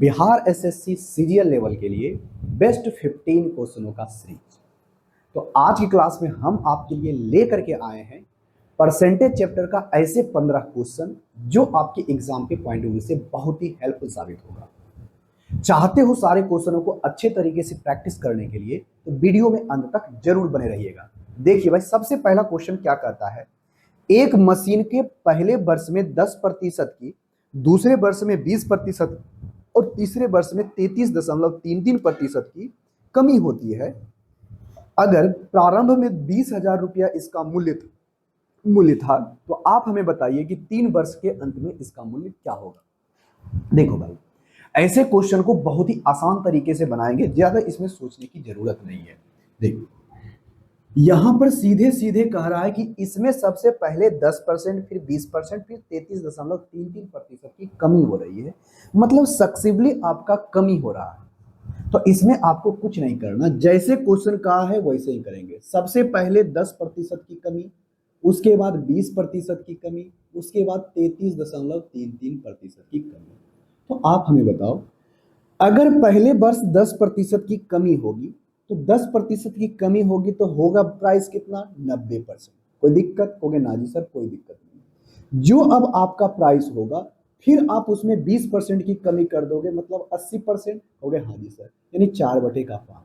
Bihar SSC serial level के लिए best 15 क्वेश्चनों का सीरीज। तो आज की क्लास में हम आपके लिए लेकर के आए हैं परसेंटेज चैप्टर का ऐसे 15 क्वेश्चन जो आपके एग्जाम के पॉइंट ऑफ व्यू से बहुत ही हेल्पफुल साबित होगा। चाहते हो सारे क्वेश्चनों को अच्छे तरीके से प्रैक्टिस करने के लिए तो वीडियो में अंत तक जरूर बने रहिएगा। देखिए भाई, सबसे पहला क्वेश्चन क्या कहता है, एक मशीन के पहले वर्ष में 10% की, दूसरे वर्ष में 20% और तीसरे वर्ष में 33.33% की कमी होती है। अगर प्रारंभ में 20,000 रुपया इसका मूल्य था तो आप हमें बताइए कि 3 वर्ष के अंत में इसका मूल्य क्या होगा। देखो भाई, ऐसे क्वेश्चन को बहुत ही आसान तरीके से बनाएंगे, ज्यादा इसमें सोचने की जरूरत नहीं है। देखो यहां पर सीधे सीधे कह रहा है कि इसमें सबसे पहले 10%, फिर 20%, फिर 33.33% की कमी हो रही है, मतलब सक्सेसिवली आपका कमी हो रहा है। तो इसमें आपको कुछ नहीं करना, जैसे क्वेश्चन कहा है वैसे ही करेंगे। सबसे पहले 10% की कमी, उसके बाद 20% की कमी, उसके बाद 33.33% की कमी। तो आप हमें बताओ, अगर पहले वर्ष 10% की कमी होगी तो 10% की कमी होगी तो होगा प्राइस कितना, 90%। कोई दिक्कत? होगे ना जी सर, कोई दिक्कत नहीं। जो अब आपका प्राइस होगा फिर आप उसमें 20% की कमी कर दोगे, मतलब 80% हो गए। हाँ जी सर, यानी 4/5।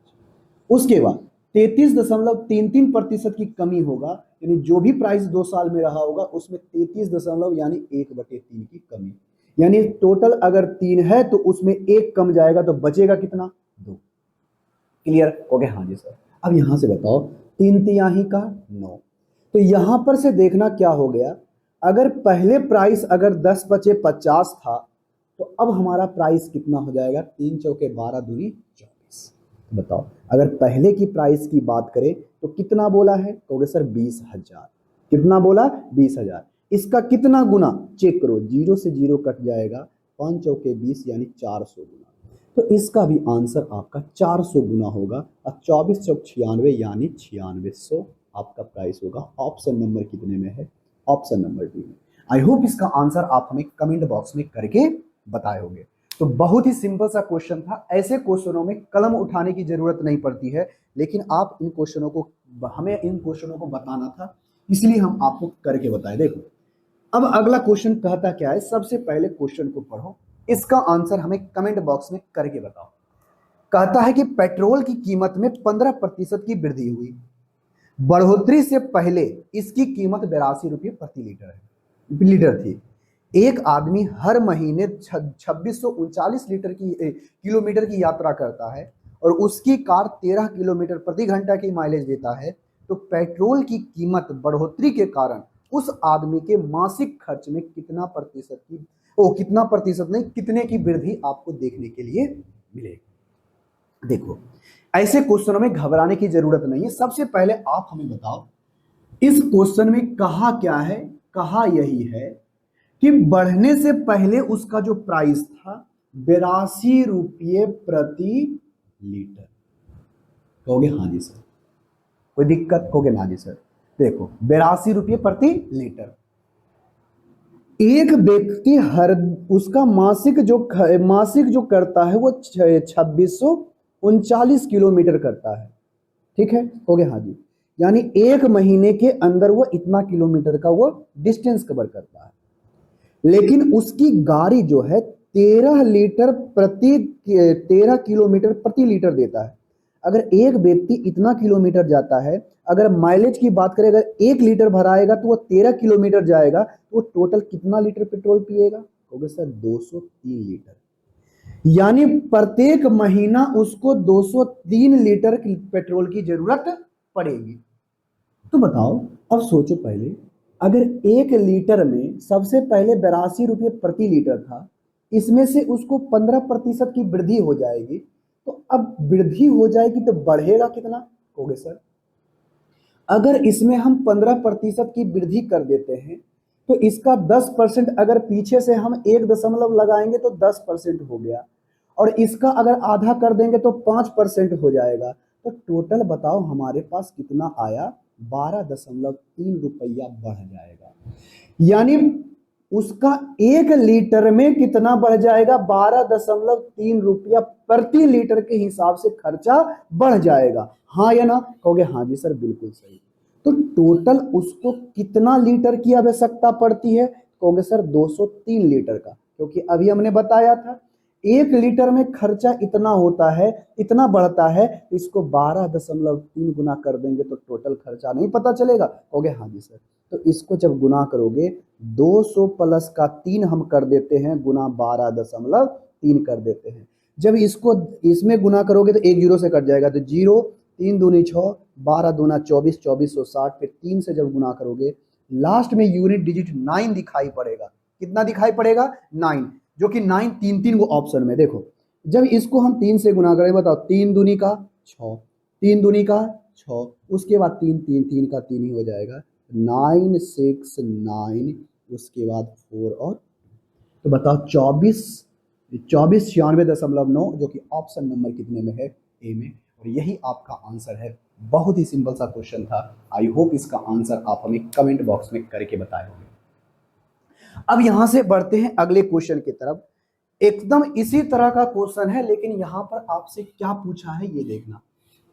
उसके बाद 33.33% की कमी होगा, यानी जो भी प्राइस 2 साल में रहा होगा उसमें 33 दशमलव यानी 1/3 की कमी, यानी टोटल अगर 3 है तो उसमें 1 कम जाएगा तो बचेगा कितना, 2। क्लियर हो गया? हाँ जी सर। अब यहां से बताओ, 3 तिहाई का 9, तो यहां पर से देखना क्या हो गया, अगर पहले प्राइस अगर 10 बचे 50 था तो अब हमारा प्राइस कितना हो जाएगा, 3 चौके 12 दूनी 24। बताओ अगर पहले की प्राइस की बात करें तो कितना बोला है, कहोगे सर 20,000। कितना बोला, 20,000। इसका कितना गुना चेक करो, 0 से 0 कट जाएगा, 5 चौके 20 यानी 400 गुना। तो इसका भी आंसर आपका 400 गुना होगा और 24 चौक 96 यानी 9600 आपका प्राइस होगा। ऑप्शन नंबर कितने में है, ऑप्शन नंबर डी में। आई होप इसका आंसर आप हमें कमेंट बॉक्स में करके बताए होंगे। तो बहुत ही सिंपल सा क्वेश्चन था। ऐसे क्वेश्चनों में कलम उठाने की जरूरत नहीं पड़ती है, लेकिन आप इन क्वेश्चनों को, हमें इन क्वेश्चनों को बताना था, इसलिए हम आपको करके बताए। देखो अब अगला क्वेश्चन कहता क्या है, सबसे पहले क्वेश्चन को पढ़ो, इसका आंसर हमें कमेंट बॉक्स में करके बताओ। कहता है कि पेट्रोल की कीमत में 15% की वृद्धि हुई, बढ़ोतरी से पहले इसकी कीमत 82 रुपये प्रति लीटर थी। एक आदमी हर महीने 2639 किलोमीटर की यात्रा करता है और उसकी कार 13 किलोमीटर प्रति घंटा की माइलेज देता है, तो पेट्रोल की कीमत बढ़ोतरी के कारण उस आदमी के मासिक खर्च में कितना प्रतिशत की, कितना प्रतिशत नहीं, कितने की वृद्धि आपको देखने के लिए मिलेगी। देखो ऐसे क्वेश्चनों में घबराने की जरूरत नहीं है। सबसे पहले आप हमें बताओ, इस क्वेश्चन में कहा क्या है, कहा यही है कि बढ़ने से पहले उसका जो प्राइस था 82 रुपये प्रति लीटर। कहोगे हाँ जी सर, कोई दिक्कत? कहोगे ना जी सर। देखो 82 रुपये प्रति लीटर, एक व्यक्ति हर उसका मासिक जो करता है वो 2639 किलोमीटर करता है, ठीक है? हो गया? हाँ जी, यानी एक महीने के अंदर वो इतना किलोमीटर का वो डिस्टेंस कवर करता है, लेकिन उसकी गाड़ी जो है 13 किलोमीटर प्रति लीटर देता है। अगर एक व्यक्ति इतना किलोमीटर जाता है, अगर माइलेज की बात करें, अगर 1 लीटर भराएगा तो वो 13 किलोमीटर जाएगा, तो वो टोटल कितना लीटर पेट्रोल पिएगा? कहोगे सर 203 लीटर, यानी प्रत्येक महीना उसको 203 लीटर पेट्रोल की जरूरत पड़ेगी। तो बताओ, अब सोचो पहले, अगर 1 लीटर में सबसे पहले 82 रुपये प्रति लीटर था, इसमें से उसको 15% की वृद्धि हो जाएगी, तो अब वृद्धि हो जाएगी तो बढ़ेगा कितना? कहोगे सर अगर इसमें हम 15% की वृद्धि कर देते हैं तो इसका 10%, अगर पीछे से हम 1 दशमलव लगाएंगे तो 10% हो गया, और इसका अगर आधा कर देंगे तो 5% हो जाएगा। तो टोटल बताओ हमारे पास कितना आया, 12.3 रुपया बढ़ जाएगा। यानी उसका 1 लीटर में कितना बढ़ जाएगा, 12.3 रुपया प्रति लीटर के हिसाब से खर्चा बढ़ जाएगा। हाँ या ना, कहोगे हाँ जी सर बिल्कुल सही। तो टोटल उसको कितना लीटर की आवश्यकता पड़ती है, कहोगे सर 203 लीटर का, क्योंकि अभी हमने बताया था 1 लीटर में खर्चा इतना होता है, इतना बढ़ता है, इसको 12.3 गुना कर देंगे तो टोटल खर्चा नहीं पता चलेगा, कहोगे हाँ जी सर। तो इसको जब गुना करोगे 200 प्लस का 3 हम कर देते हैं गुना 12.3 कर देते हैं। जब इसको इसमें गुना करोगे तो एक जीरो से कट जाएगा, तो जीरो, 3 दूनी 6, 12 दूना 24, 2460, फिर 3 से जब गुना करोगे लास्ट में यूनिट डिजिट 9 दिखाई पड़ेगा। कितना दिखाई पड़ेगा, 9, जो कि 9 तीन तीन को ऑप्शन में देखो। जब इसको हम 3 से गुना करें, बताओ 3 दूनी का 6, 3 दूनी का 6, उसके बाद 3 3 3 का 3 ही हो जाएगा, 9 6 9, उसके बाद 4 और, तो बताओ 94.9, जो कि ऑप्शन नंबर कितने में है, ए में। और यही आपका आंसर है। बहुत ही सिंपल सा क्वेश्चन था। आई होप इसका आंसर आप हमें कमेंट बॉक्स में करके बताए होंगे। अब यहां से बढ़ते हैं अगले क्वेश्चन की तरफ। एकदम इसी तरह का क्वेश्चन है, लेकिन यहां पर आपसे क्या पूछा है ये देखना।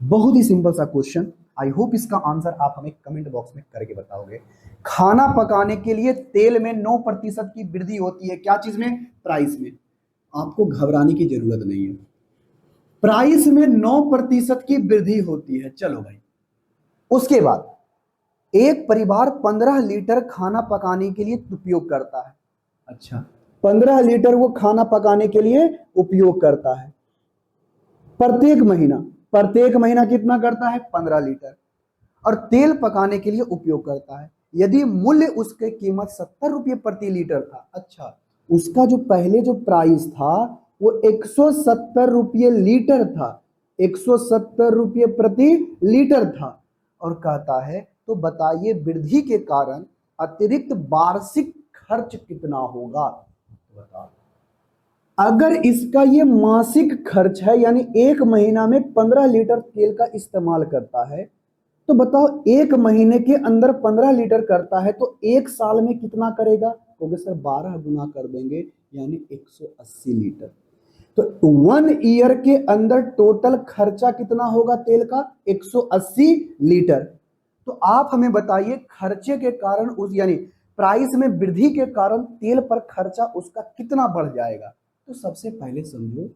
बहुत ही सिंपल सा क्वेश्चन। आई होप इसका आंसर आप हमें कमेंट बॉक्स में करके बताओगे। खाना पकाने के लिए तेल में 9% की वृद्धि होती है, क्या चीज में, प्राइस में। आपको घबराने की जरूरत नहीं है, प्राइस में 9% की वृद्धि होती है। चलो भाई, उसके बाद एक परिवार 15 लीटर खाना पकाने के लिए उपयोग करता है। अच्छा, 15 लीटर वो खाना पकाने के लिए उपयोग करता है प्रत्येक महीना कितना करता है, 15 लीटर, और तेल पकाने के लिए उपयोग करता है। यदि मूल्य उसके कीमत 70 रुपये प्रति लीटर था। अच्छा, उसका जो पहले जो प्राइस था वो 170 रुपये लीटर था, 170 रुपये प्रति लीटर था, और कहता है तो बताइए वृद्धि के कारण अतिरिक्त वार्षिक खर्च कितना होगा। बताओ, अगर इसका ये मासिक खर्च है, यानी एक महीना में 15 लीटर तेल का इस्तेमाल करता है, तो बताओ एक महीने के अंदर 15 लीटर करता है तो एक साल में कितना करेगा, क्योंकि सर 12 गुना कर देंगे यानी 180 लीटर। तो 1 ईयर के अंदर टोटल खर्चा कितना होगा तेल का, 180 लीटर। तो आप हमें बताइए खर्चे के कारण उस, यानी प्राइस में वृद्धि के कारण तेल पर खर्चा उसका कितना बढ़ जाएगा। तो सबसे पहले समझो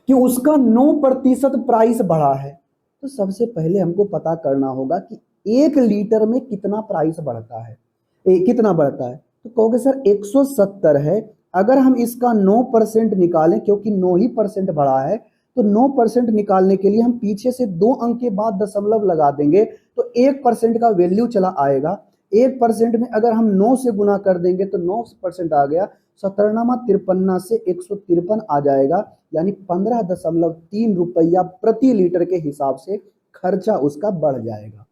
कि उसका 9% प्राइस बढ़ा है, तो सबसे पहले हमको पता करना होगा कि 1 लीटर में कितना प्राइस बढ़ता है, कितना बढ़ता है। तो कहोगे सर 170 है, अगर हम इसका 9% निकालें, क्योंकि 9% बढ़ा है, तो 9% निकालने के लिए हम पीछे से 2 अंक के बाद दशमलव लगा देंगे, तो 1% का वैल्यू चला आएगा। 1% में अगर हम 9 से गुना कर देंगे तो 9% आ गया, 17 तिरपन्ना से 153 आ जाएगा, यानी 15.3 रुपया प्रति लीटर के हिसाब से खर्चा उसका बढ़ जाएगा।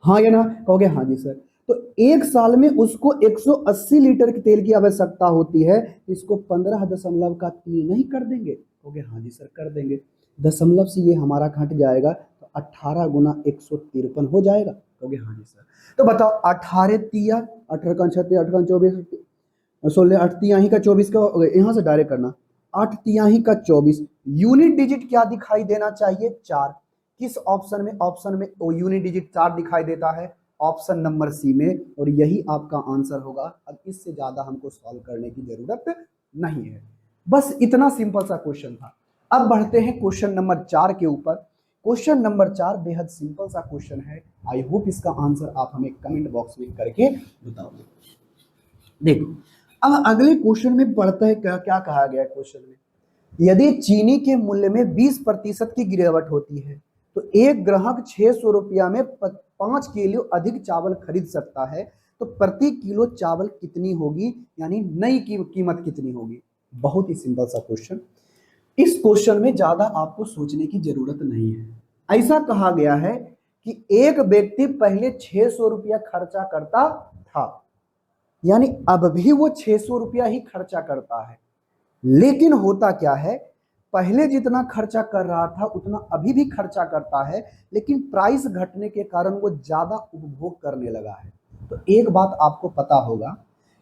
हाँ या ना, कहोगे हाँ जी सर। तो एक साल में उसको 180 लीटर के तेल की आवश्यकता होती है, इसको 15.3 नहीं कर देंगे, कहोगे हाँ जी सर कर देंगे। दशमलव से ये हमारा घट जाएगा तो 18 गुना 153 हो जाएगा, कहोगे हाँ जी सर। तो बताओ 18 तिया 18 का 36 18 का 24 16 8 तिहाई का 24 का, यहां से डायरेक्ट करना, 8 तिहाई का 24। यूनिट डिजिट क्या दिखाई देना चाहिए, 4। किस ऑप्शन में, ऑप्शन में वो यूनिट डिजिट 4 दिखाई देता है, ऑप्शन नंबर सी में, और यही आपका आंसर होगा। अब इससे ज्यादा हमको सॉल्व करने की जरूरत नहीं है, बस इतना सिंपल सा क्वेश्चन था। अब बढ़ते हैं क्वेश्चन नंबर 4 के ऊपर। क्वेश्चन नंबर 4 बेहद सिंपल सा क्वेश्चन है। आई होप इसका आंसर आप हमें कमेंट बॉक्स में करके बताओगे। देखो, अब अगले क्वेश्चन में पढ़ता है क्या क्या कहा गया क्वेश्चन में, यदि चीनी के मूल्य में 20% की गिरावट होती है तो एक ग्राहक 600 रुपया में 5 किलो अधिक चावल खरीद सकता है, तो प्रति किलो चावल कितनी होगी, यानी नई कीमत कितनी होगी। बहुत ही सिंपल सा क्वेश्चन। इस क्वेश्चन में ज्यादा आपको सोचने की जरूरत नहीं है। ऐसा कहा गया है कि एक व्यक्ति पहले 600 रुपया खर्चा करता था, यानी अब भी वो 600 रुपया ही खर्चा करता है, लेकिन होता क्या है, पहले जितना खर्चा कर रहा था उतना अभी भी खर्चा करता है, लेकिन प्राइस घटने के कारण वो ज्यादा उपभोग करने लगा है। तो एक बात आपको पता होगा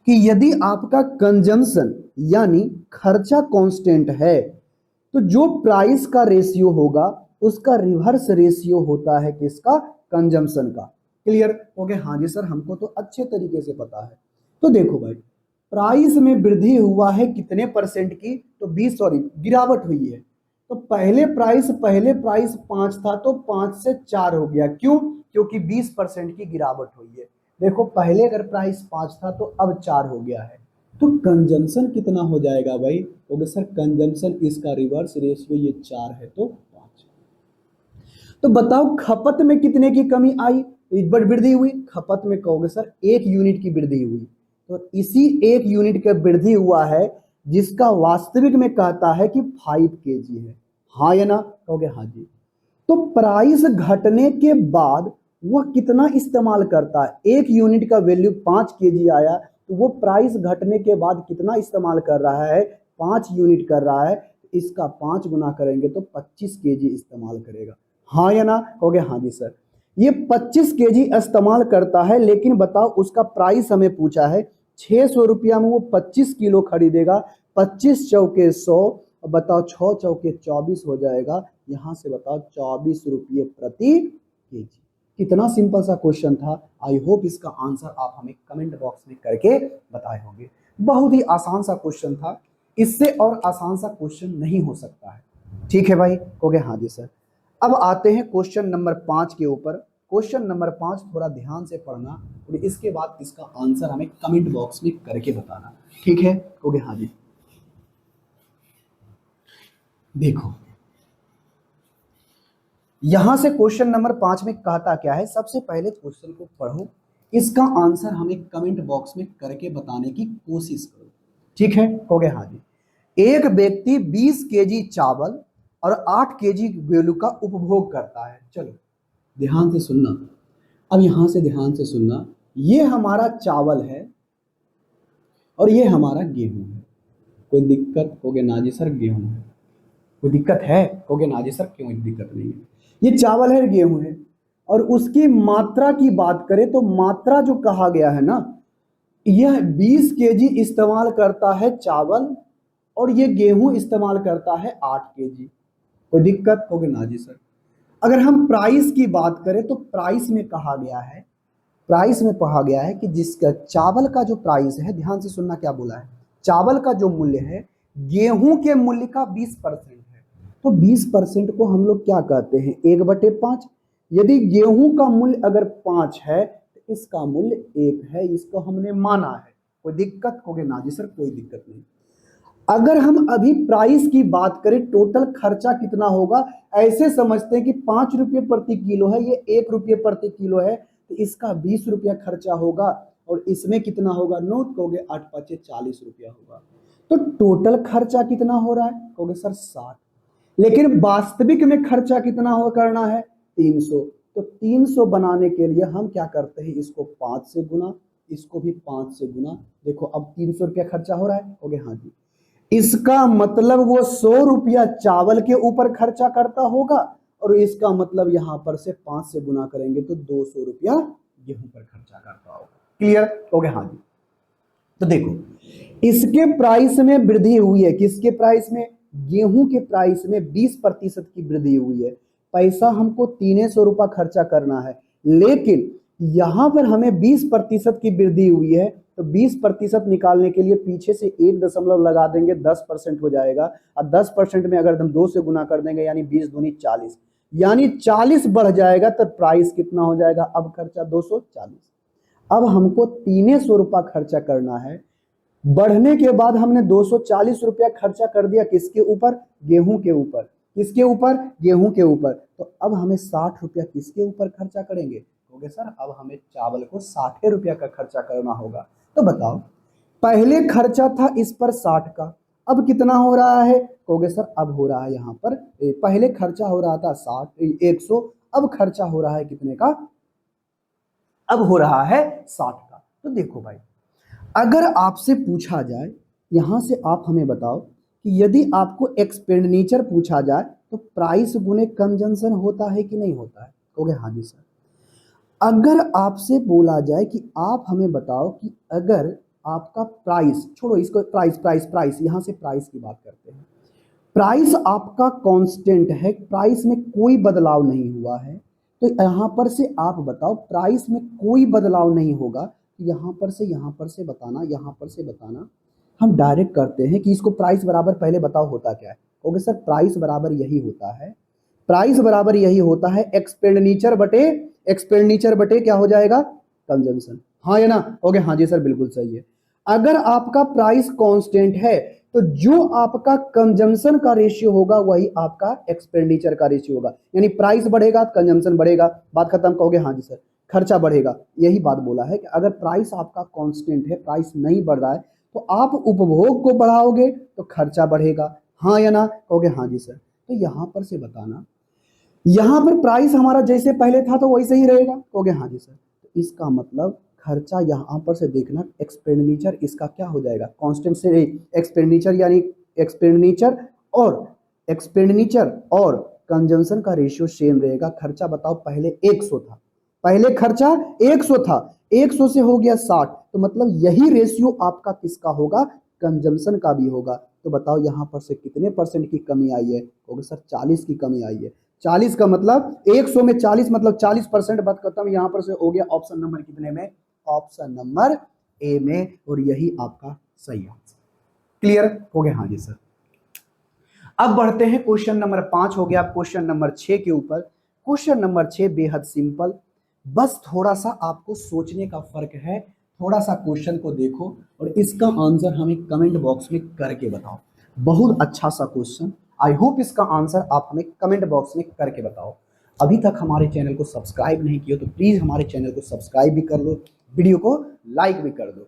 कि यदि आपका कंजम्पशन यानी खर्चा कांस्टेंट है तो जो प्राइस का रेशियो होगा उसका रिवर्स रेशियो होता है किसका, कंजम्पशन का। क्लियर हो गया? हाँ जी सर, हमको तो अच्छे तरीके से पता है। तो देखो भाई, प्राइस में वृद्धि हुआ है कितने परसेंट की, तो 20, सॉरी गिरावट हुई है। तो पहले प्राइस 5 था तो 5 से 4 हो गया, क्यों? क्योंकि 20% की गिरावट हुई है। देखो पहले अगर प्राइस 5 था तो अब 4 हो गया है, तो कंजम्पशन कितना हो जाएगा भाई? तो सर कंजम्पशन इसका रिवर्स रेशियो ये 4 है तो 5। तो बताओ खपत में कितने की कमी आई, बट वृद्धि हुई? खपत में कहोगे सर 1 यूनिट की वृद्धि हुई। तो इसी 1 यूनिट का वृद्धि हुआ है जिसका वास्तविक में कहता है कि 5 केजी है। हाँ या ना? कहोगे हाँ जी। तो प्राइस घटने के बाद वह कितना इस्तेमाल करता है? 1 यूनिट का वैल्यू 5 केजी आया तो वो प्राइस घटने के बाद कितना इस्तेमाल कर रहा है? 5 यूनिट कर रहा है। इसका 5 गुना करेंगे तो 25 केजी इस्तेमाल करेगा। हाँ या ना? कहोगे हाँ जी सर। ये 25 केजी इस्तेमाल करता है, लेकिन बताओ उसका प्राइस हमें पूछा है 600 रुपया में वो 25 किलो खरीदेगा। 25 चौके 100, बताओ 6 चौके 24 हो जाएगा। यहां से बताओ 24 रुपये प्रति केजी। कितना सिंपल सा क्वेश्चन था। आई होप इसका आंसर आप हमें कमेंट बॉक्स में करके बताए होंगे। बहुत ही आसान सा क्वेश्चन था, इससे और आसान सा क्वेश्चन नहीं हो सकता है। ठीक है भाई? हो गया? हाँ जी सर। अब आते हैं क्वेश्चन नंबर 5 के ऊपर। क्वेश्चन नंबर 5 थोड़ा ध्यान से पढ़ना और इसके बाद इसका आंसर हमें कमेंट बॉक्स में करके बताना। ठीक है? हो गया? हाँ जी। देखो यहां से क्वेश्चन नंबर 5 में कहता क्या है, सबसे पहले क्वेश्चन को पढ़ो, इसका आंसर हमें कमेंट बॉक्स में करके बताने की कोशिश करो। ठीक है? हो गया? हाँ जी। एक व्यक्ति 20 केजी चावल और 8 केजी गेहूं का उपभोग करता है। चलो ध्यान से सुनना, अब यहां से ध्यान से सुनना, ये हमारा चावल है और ये हमारा गेहूं है। कोई दिक्कत? हो गया ना जी सर, गेहूं है। कोई दिक्कत है? हो गया ना जी सर, क्यों दिक्कत नहीं है? ये चावल है, गेहूं है, और उसकी मात्रा की बात करें तो मात्रा जो कहा गया है ना, यह 20 केजी इस्तेमाल करता है चावल और ये गेहूं इस्तेमाल करता है 8 केजी। कोई दिक्कत? हो गया ना जी सर। अगर हम प्राइस की बात करें तो प्राइस में कहा गया है, प्राइस में कहा गया है कि जिसका चावल का जो प्राइस है, ध्यान से सुनना क्या बोला है, चावल का जो मूल्य है गेहूं के मूल्य का 20% है। तो 20% को हम लोग क्या कहते हैं? 1/5। यदि गेहूं का मूल्य अगर 5 है तो इसका मूल्य 1 है, इसको हमने माना है। कोई दिक्कत? हो गया ना जी सर, कोई दिक्कत नहीं। अगर हम अभी प्राइस की बात करें, टोटल खर्चा कितना होगा, ऐसे समझते हैं कि 5 रुपये प्रति किलो है, ये 1 रुपये प्रति किलो है, तो इसका 20 रुपया खर्चा होगा और इसमें कितना होगा? नोट कहोगे 8 5 40 रुपया होगा। तो टोटल खर्चा कितना हो रहा है? कहोगे सर 60। लेकिन वास्तविक में खर्चा कितना हो करना है? 300। तो 300 बनाने के लिए हम क्या करते हैं? इसको 5 से गुना, इसको भी 5 से गुना। देखो अब 300 रुपया खर्चा हो रहा है। हो गया? हाँ जी। इसका मतलब वो 100 रुपया चावल के ऊपर खर्चा करता होगा और इसका मतलब यहां पर से 5 से गुना करेंगे तो 200 रुपया गेहूं पर खर्चा करता होगा। क्लियर? हो गया? हाँ जी। तो देखो इसके प्राइस में वृद्धि हुई है, किसके प्राइस में? गेहूं के प्राइस में 20% की वृद्धि हुई है। पैसा हमको 300 रुपया खर्चा करना है, लेकिन यहां पर हमें 20% की वृद्धि हुई है, तो 20% निकालने के लिए पीछे से 1 दशमलव लगा देंगे, 10% हो जाएगा। और 10% में अगर हम 2 से गुना कर देंगे यानी 20 दूनी 40, यानी 40 बढ़ जाएगा, तो प्राइस कितना हो जाएगा? अब खर्चा 240। अब हमको 300 रुपया खर्चा करना है। बढ़ने के बाद हमने 240 रुपया खर्चा कर दिया, किसके ऊपर? गेहूं के ऊपर। किसके ऊपर? गेहूं के ऊपर। तो अब हमें 60 रुपया किसके ऊपर खर्चा करेंगे? कहोगे सर अब हमें चावल को 60 रुपया का खर्चा करना होगा। तो बताओ पहले खर्चा था इस पर 60 का, अब कितना हो रहा है? कहोगे सर अब हो रहा है यहाँ पर, पहले खर्चा हो रहा था 60 100, अब खर्चा हो रहा है कितने का? अब हो रहा है 60 का। तो देखो भाई, अगर आपसे पूछा जाए, यहां से आप हमें बताओ कि यदि आपको एक्सपेंडिचर पूछा जाए तो प्राइस गुने कंजम्पशन होता है कि नहीं होता है? कहोगे हाँ जी सर। अगर आपसे बोला जाए कि आप हमें बताओ कि अगर आपका प्राइस, छोड़ो इसको, प्राइस प्राइस प्राइस, यहां से प्राइस की बात करते हैं। प्राइस आपका कांस्टेंट है, प्राइस में कोई बदलाव नहीं हुआ है, तो यहां पर से आप बताओ प्राइस में कोई बदलाव नहीं होगा, यहां पर से यहां पर से बताना, यहां पर से बताना। हम डायरेक्ट करते हैं कि इसको प्राइस बराबर पहले बताओ होता क्या है। ओके सर, प्राइस बराबर यही होता है, प्राइस बराबर यही होता है एक्सपेंडिचर बटे क्या हो जाएगा, कंजम्पशन। हाँ या ना? ओके हाँ जी सर, बिल्कुल सही है। अगर आपका प्राइस कांस्टेंट है तो जो आपका कंजम्पशन का रेशियो होगा वही आपका एक्सपेंडिचर का रेशियो होगा, यानी प्राइस बढ़ेगा कंजम्पशन बढ़ेगा, बात खत्म। कहोगे हाँ जी सर, खर्चा बढ़ेगा, यही बात बोला है कि अगर प्राइस आपका कांस्टेंट है, प्राइस नहीं बढ़ रहा है, तो आप उपभोग को बढ़ाओगे तो खर्चा बढ़ेगा। हाँ या ना? कहोगे हाँ जी सर। तो यहां पर से बताना, यहां पर प्राइस हमारा जैसे पहले था तो वैसे ही रहेगा। कहोगे हाँ जी सर। तो इसका मतलब खर्चा यहां पर से देखना, एक्सपेंडिचर इसका क्या हो जाएगा, कांस्टेंट से एक्सपेंडिचर, यानी एक्सपेंडिचर और एक्सपेंडिचर और कंजम्पशन का रेशियो सेम रहेगा। खर्चा बताओ पहले 100 था, पहले खर्चा 100 था, 100 से हो गया 60, तो मतलब यही रेशियो आपका किसका होगा, कंजम्पशन का भी होगा। तो बताओ यहां पर से कितने परसेंट की कमी आई है? कहोगे सर 40 की कमी आई है। 40 का मतलब 100 में 40 मतलब 40% बात करता हूं, यहां पर से हो गया ऑप्शन नंबर कितने में, ऑप्शन नंबर ए में, और यही आपका सही आंसर। क्लियर हो गया? हाँ जी सर। अब बढ़ते हैं क्वेश्चन नंबर 5 हो गया, क्वेश्चन नंबर 6 के ऊपर। क्वेश्चन नंबर 6 बेहद सिंपल, बस थोड़ा सा आपको सोचने का फर्क है। थोड़ा सा क्वेश्चन को देखो और इसका आंसर हमें कमेंट बॉक्स में करके बताओ। बहुत अच्छा सा क्वेश्चन, आई होप इसका आंसर आप हमें कमेंट बॉक्स में करके बताओ। अभी तक हमारे चैनल को सब्सक्राइब नहीं किया तो प्लीज हमारे चैनल को सब्सक्राइब भी कर लो, वीडियो को लाइक भी कर दो।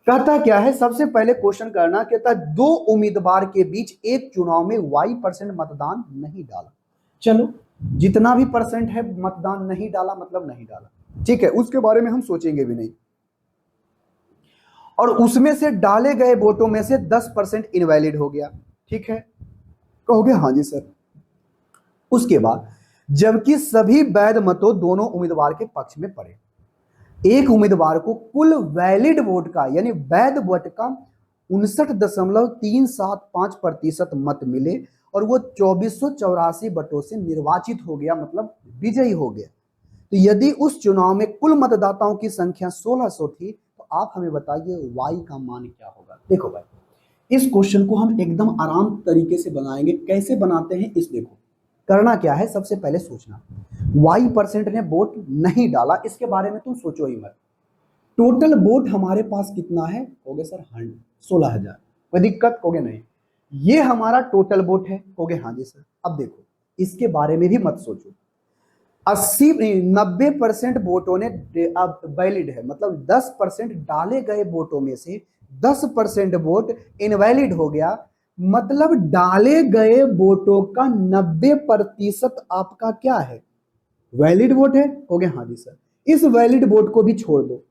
कहता क्या है, सबसे पहले क्वेश्चन करना, कहता है 2 उम्मीदवार के बीच एक चुनाव में Y% मतदान नहीं डाला। चलो, जितना भी परसेंट है मतदान नहीं डाला मतलब नहीं डाला, ठीक है, उसके बारे में हम सोचेंगे भी नहीं। और उसमें से डाले गए वोटों में से 10% इनवैलिड हो गया, ठीक है, कहोगे हाँ जी सर। उसके बाद जबकि सभी वैध मतों दोनों उम्मीदवार के पक्ष में पड़े, एक उम्मीदवार को कुल वैलिड वोट का यानी वैध वोट का 59.375% मत मिले और वो 2484 वोटों से निर्वाचित हो गया, मतलब विजयी हो गया। तो यदि उस चुनाव में कुल मतदाताओं की संख्या 1600 थी तो आप हमें बताइए वाई का मान क्या होगा। देखो भाई, इस क्वेश्चन को हम एकदम आराम तरीके से बनाएंगे। कैसे बनाते हैं इस देखो, करना क्या है, सबसे पहले सोचना Y% ने वोट नहीं डाला, इसके बारे में तुम सोचो ही मत। टोटल वोट हमारे पास कितना है? कहोगे सर 16,000, कोई दिक्कत? कहोगे नहीं, ये हमारा टोटल वोट है। कहोगे हाँ जी सर। अब देखो इसके बारे में भी मत सोचो, 90% वोटों ने अब वैलिड है, मतलब 10% डाले गए वोटों में से 10% वोट इनवैलिड हो गया, मतलब डाले गए वोटों का 90% आपका क्या है, वैलिड वोट है। हो गया हाँ जी सर। इस वैलिड वोट को भी छोड़ दो।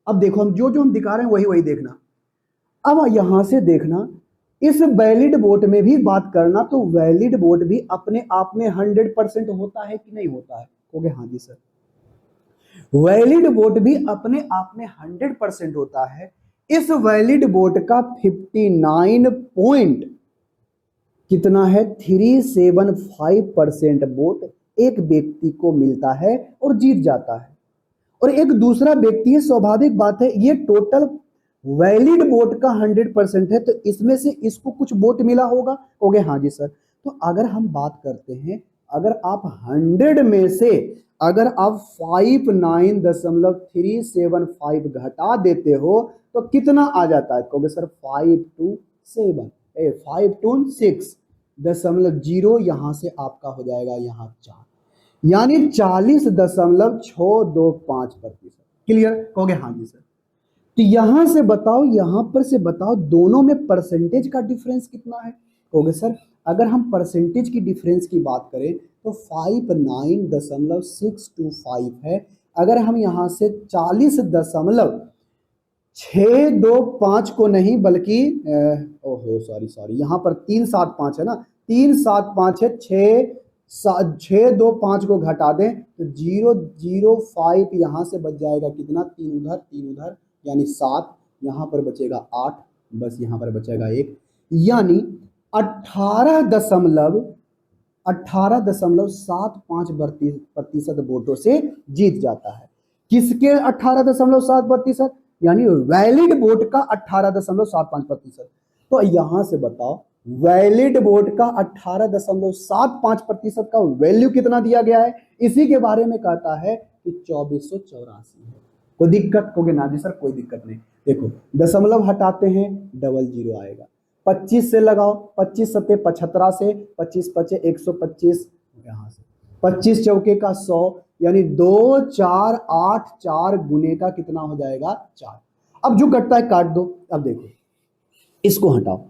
अब देखो हम जो जो हम दिखा रहे हैं वही वही देखना। अब यहां से देखना, इस वैलिड वोट में भी बात करना, तो वैलिड वोट भी अपने आप में 100% होता है कि नहीं होता है? हो गया हाँ जी सर। वैलिड वोट भी अपने आप में 100% होता है। इस वैलिड वोट का 59 पॉइंट कितना है, 375% वोट एक व्यक्ति को मिलता है और जीत जाता है, और एक दूसरा व्यक्ति है, स्वाभाविक बात है, ये टोटल वैलिड वोट का 100% है, तो इसमें से इसको कुछ वोट मिला होगा। हो गए हाँ जी सर। तो अगर हम बात करते हैं, अगर आप 100 में से अगर आप 59.375 घटा देते हो तो कितना आ जाता है? कहोगे सर 526.0, यहां से आपका हो जाएगा यहां 4, यानी 40.625%। क्लियर? कहोगे हाँ जी सर। तो यहां से बताओ, यहां पर से बताओ दोनों में परसेंटेज का डिफरेंस कितना है? कहोगे सर अगर हम परसेंटेज की डिफरेंस की बात करें तो 59.625 है। अगर हम यहां से 40.625 को नहीं बल्कि ओहो सॉरी यहां पर 375 है ना, 375 है, 625 को घटा दें तो 005 यहां से बच जाएगा कितना, 3 उधर 3 उधर, यानी 7, यहाँ पर बचेगा 8, बस यहाँ पर बचेगा 1, यानी 18.75% वोटों से जीत जाता है। किसके 18.7%? यानी वैलिड वोट का 18.75%। तो यहां से बताओ वैलिड वोट का 18.75% का वैल्यू कितना दिया गया है? इसी के बारे में कहता है कि 2484 है। कोई दिक्कत? कहोगे ना जी सर कोई दिक्कत नहीं। देखो दशमलव हटाते हैं, डबल जीरो आएगा। 25 से लगाओ, 25 सत्ते 75 से, 25 पचे 125, यहां से 25 चौके का 100, यानी 2 4 8 4 गुने का कितना हो जाएगा? 4। अब जो कटता है काट दो। अब देखो इसको हटाओ,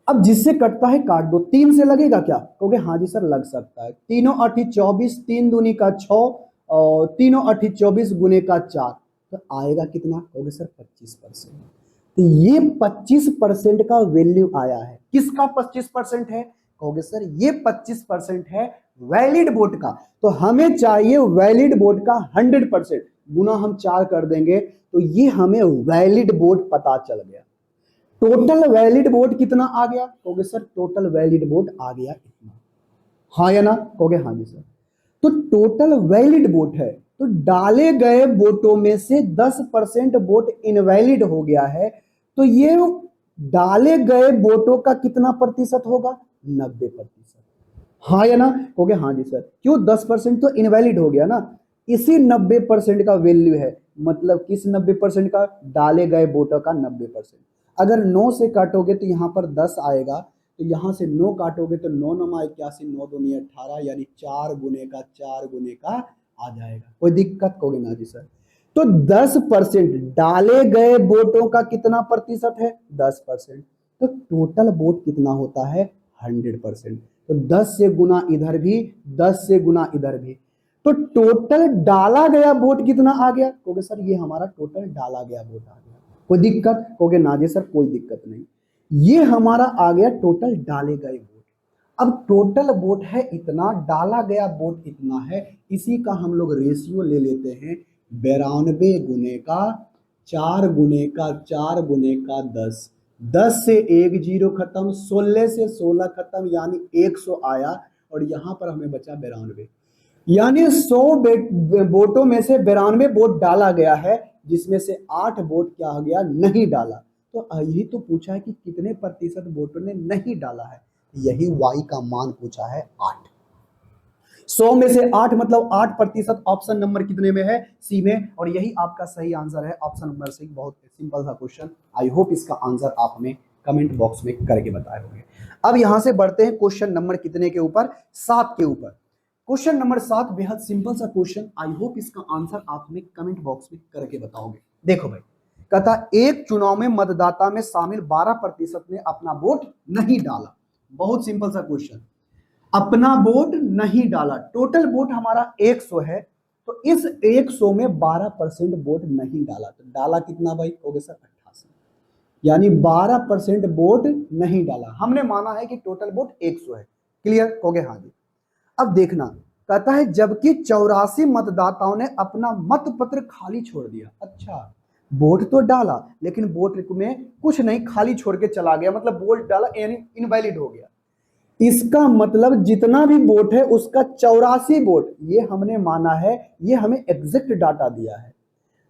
अब जिससे कटता है काट दो। 3 से लगेगा क्या? कहोगे हाँ जी सर लग सकता है। तीनों 8 24, 3 दूनी का 6, और तीनों 8 24 गुने का 4, तो आएगा कितना? कहोगे सर 25%। तो ये 25% का वैल्यू आया है। किसका 25% है? कहोगे सर ये 25% है वैलिड वोट का। तो हमें चाहिए वैलिड वोट का 100%, गुना हम 4 कर देंगे तो ये हमें वैलिड वोट पता चल गया। टोटल वैलिड वोट कितना आ गया? कहोगे सर टोटल वैलिड वोट आ गया इतना। हाँ या ना? कहोगे हाँ जी सर। तो टोटल वैलिड वोट है, तो डाले गए वोटों में से 10% वोट इनवैलिड हो गया है, तो ये डाले गए वोटों का कितना प्रतिशत होगा? 90%। हाँ या ना? कहोगे हाँ जी सर। क्यों? 10% तो इनवैलिड हो गया ना, इसी 90% का वैल्यू है। मतलब किस 90% का? डाले गए वोटों का 90%। अगर 9 से काटोगे तो यहाँ पर 10 आएगा, तो यहाँ से 9 काटोगे तो 9 9 81, 9 दूनी 18, यानी 4 गुने का 4 गुने का आ जाएगा। कोई दिक्कत? कहोगे ना जी सर। तो 10% डाले गए वोटों का कितना प्रतिशत है? 10%। तो टोटल वोट कितना होता है? 100%। तो 10 से गुना इधर भी, 10 से गुना इधर भी, तो टोटल डाला गया वोट कितना आ गया? कहोगे सर ये हमारा टोटल डाला गया वोट आ गया। कोई दिक्कत? कहोगे ना जी सर कोई दिक्कत नहीं। ये हमारा आ गया टोटल डाले गए वोट। अब टोटल वोट है इतना, डाला गया वोट इतना है, इसी का हम लोग रेशियो ले लेते हैं 92 गुने का 4 गुने का 4 गुने का 10। 10 से 1 जीरो खत्म, 16 से 16 खत्म, यानी 100 आया, और यहां पर हमें बचा 92, यानी 100 वोटों में से 92 वोट डाला गया है, जिसमें से 8 वोट क्या हो गया? नहीं डाला। तो यही तो पूछा है कि कितने प्रतिशत वोटों ने नहीं डाला है, यही y का मान पूछा है 8। 100 में से 8 मतलब 8%। ऑप्शन नंबर कितने में है? सी में, और यही आपका सही आंसर है ऑप्शन नंबर सी। बहुत सिंपल सा क्वेश्चन। आई होप इसका आंसर आप हमें कमेंट बॉक्स में करके बताए होंगे। अब यहां से बढ़ते हैं क्वेश्चन नंबर कितने के ऊपर? 7 के ऊपर। क्वेश्चन नंबर 7 बेहद सिंपल सा क्वेश्चन। आई होप इसका आंसर आप हमें कमेंट बॉक्स में करके बताओगे। देखो भाई, कहता एक चुनाव में मतदाता में शामिल 12% ने अपना वोट नहीं डाला। बहुत सिंपल सा क्वेश्चन। अपना वोट नहीं डाला, टोटल वोट हमारा 100 है, तो इस 100 में 12% वोट नहीं डाला, तो डाला कितना भाई? कहोगे सर 88, यानी 12% वोट नहीं डाला। हमने माना है कि टोटल वोट 100 है। क्लियर? कहोगे हाँ जी। अब देखना, कहता है जबकि 84 मतदाताओं ने अपना मत पत्र खाली छोड़ दिया। अच्छा, वोट तो डाला लेकिन वोट में कुछ नहीं, खाली छोड़ के चला गया, मतलब वोट डाला यानी इनवैलिड हो गया। इसका मतलब जितना भी वोट है उसका 84 वोट, ये हमने माना है, ये हमें एग्जैक्ट डाटा दिया है।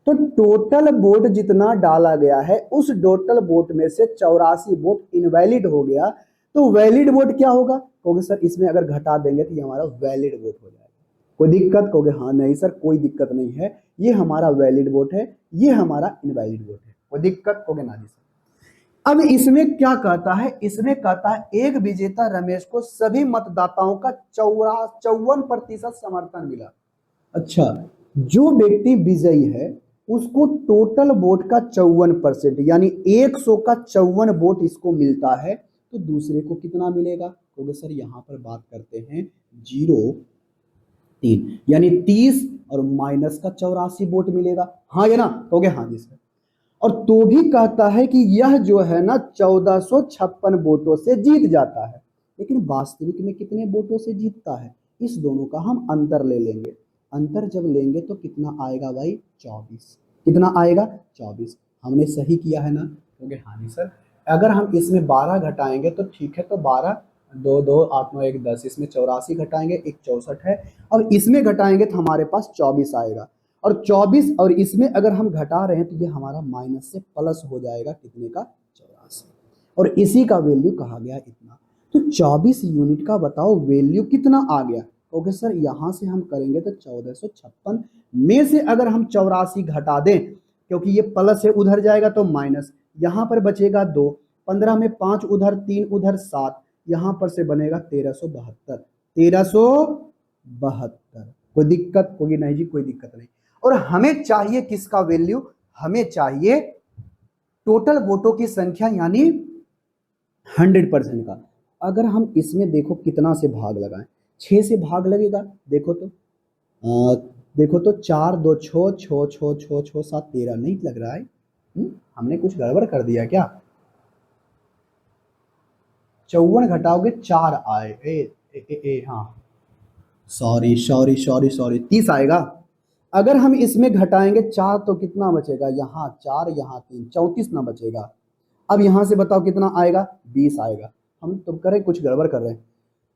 तो टोटल वोट जितना डाला गया है उस टोटल वोट में से 84 वोट इनवैलिड हो गया, तो वैलिड वोट क्या होगा? कहोगे सर इसमें अगर घटा देंगे तो ये हमारा वैलिड वोट हो जाएगा। कोई दिक्कत? कहोगे हाँ नहीं सर कोई दिक्कत नहीं है, ये हमारा वैलिड वोट है, ये हमारा इनवैलिड वोट है। कोई दिक्कत? कहोगे ना जी सर। अब इसमें क्या कहता है? इसमें कहता है एक विजेता रमेश को सभी मतदाताओं का 54% समर्थन मिला। अच्छा, जो व्यक्ति विजयी है उसको टोटल वोट का 54%, यानी 100 का 54 वोट इसको मिलता है, तो दूसरे को कितना मिलेगा? तो सर यहां पर बात करते हैं 0.3, यानी 30 और माइनस का 84 वोट मिलेगा। हाँ या ना? कहोगे हाँ जी सर। और तो भी कहता है कि यह जो है ना 1456 वोटों से जीत जाता है, लेकिन वास्तविक में कितने वोटों से जीतता है? इस दोनों का हम अंतर ले लेंगे। अंतर जब लेंगे तो कितना आएगा भाई? 24। कितना आएगा? 24। हमने सही किया है ना? क्योंकि हाँ जी सर, अगर हम इसमें 12 घटाएंगे तो ठीक है, तो 12 2 2 8 9 1 10, इसमें 84 घटाएंगे, एक 64 है। अब इसमें घटाएंगे तो हमारे पास 24 आएगा, और 24 और इसमें अगर हम घटा रहे हैं तो ये हमारा माइनस से प्लस हो जाएगा, कितने का? 84। और इसी का वैल्यू कहा गया इतना। तो 24 यूनिट का बताओ वैल्यू कितना आ गया? ओके सर, यहाँ से हम करेंगे तो 1456 में से अगर हम 84 घटा दें, क्योंकि ये प्लस है उधर जाएगा तो माइनस, यहाँ पर बचेगा 2, 15 में 5 उधर, 3 उधर, 7, यहाँ पर से बनेगा 1372। 1372। कोई दिक्कत? कोई नहीं जी, कोई दिक्कत नहीं। और हमें चाहिए किसका वैल्यू? हमें चाहिए टोटल वोटों की संख्या, यानी 100% का। अगर हम इसमें देखो कितना से भाग लगाएं, 6 से भाग लगेगा। देखो तो देखो तो 4 2 6 6 6 6 6 7 13 नहीं लग रहा है। हमने कुछ गड़बड़ कर दिया क्या? 54 घटाओगे 4 आए, हाँ सॉरी सॉरी सॉरी सॉरी, 30 आएगा। अगर हम इसमें घटाएंगे 4 तो कितना बचेगा? यहाँ 4 यहाँ 3, 34 ना बचेगा। अब यहाँ से बताओ कितना आएगा? 20 आएगा। हम तो करें कुछ गड़बड़ कर रहे हैं।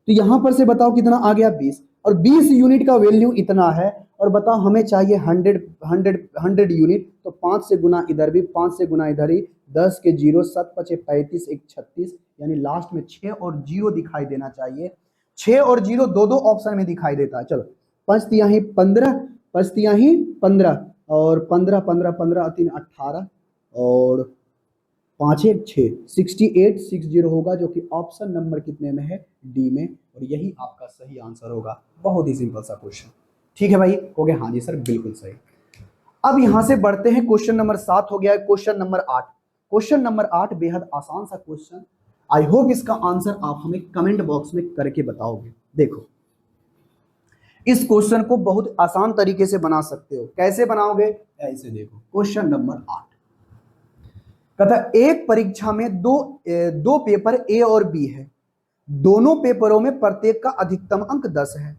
तो यहाँ पर से बताओ कितना आ गया? 20। और 20 यूनिट का वैल्यू इतना है, और बताओ हमें चाहिए 100 यूनिट। तो 5 से गुना इधर भी, 5 से गुना इधर ही, 10 के 0, 7 5 35, 1 36, यानी लास्ट में 6 और 0 दिखाई देना चाहिए। 6 और 0 दो दो ऑप्शन में दिखाई देता है। चलो 5 तिहाई 15, 5 तिहाई 15, और 15 15 15 3 18, और 5 1 6, 68 60 होगा, जो कि ऑप्शन नंबर कितने में है? डी में। और यही आपका सही आंसर होगा। बहुत ही सिंपल सा क्वेश्चन। ठीक है भाई, हो गया? हाँ जी सर, बिल्कुल सही। अब यहां से बढ़ते हैं, क्वेश्चन नंबर 7 हो गया है। क्वेश्चन नंबर 8, क्वेश्चन नंबर 8 बेहद आसान सा क्वेश्चन। आई होप इसका आंसर आप हमें कमेंट बॉक्स में करके बताओगे। देखो, इस क्वेश्चन को बहुत आसान तरीके से बना सकते हो। कैसे बनाओगे? ऐसे देखो, क्वेश्चन नंबर 8 कहता है एक परीक्षा में दो पेपर ए और बी है। दोनों पेपरों में प्रत्येक का अधिकतम अंक 10 है।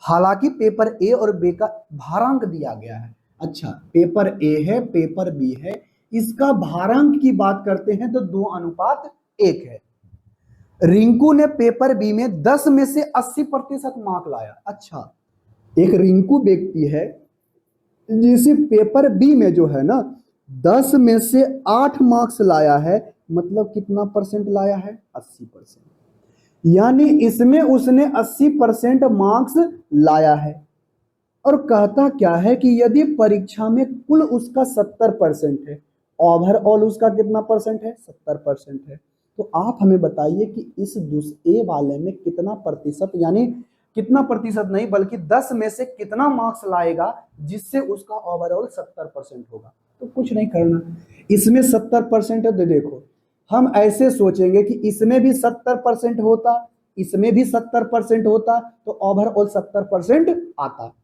हालांकि पेपर ए और बी का भारांक दिया गया है। अच्छा, पेपर ए है, पेपर बी है, इसका भारांक की बात करते हैं तो 2:1 है। रिंकू ने पेपर बी में 10 में से 80% मार्क लाया। अच्छा, एक रिंकू व्यक्ति है जिसे पेपर बी में जो है ना 10 में से 8 मार्क्स लाया है, मतलब कितना परसेंट लाया है? 80%। यानी इसमें उसने 80% मार्क्स लाया है। और कहता क्या है कि यदि परीक्षा में कुल उसका 70% है, ओवरऑल उसका कितना परसेंट है? 70% है। तो आप हमें बताइए कि इस ए वाले में कितना प्रतिशत, यानी कितना प्रतिशत नहीं बल्कि 10 में से कितना मार्क्स लाएगा जिससे उसका ओवरऑल 70% होगा। तो कुछ नहीं करना, इसमें 70% है तो देखो हम ऐसे सोचेंगे कि इसमें भी 70% होता, इसमें भी 70% होता, तो ओवरऑल 70% आता।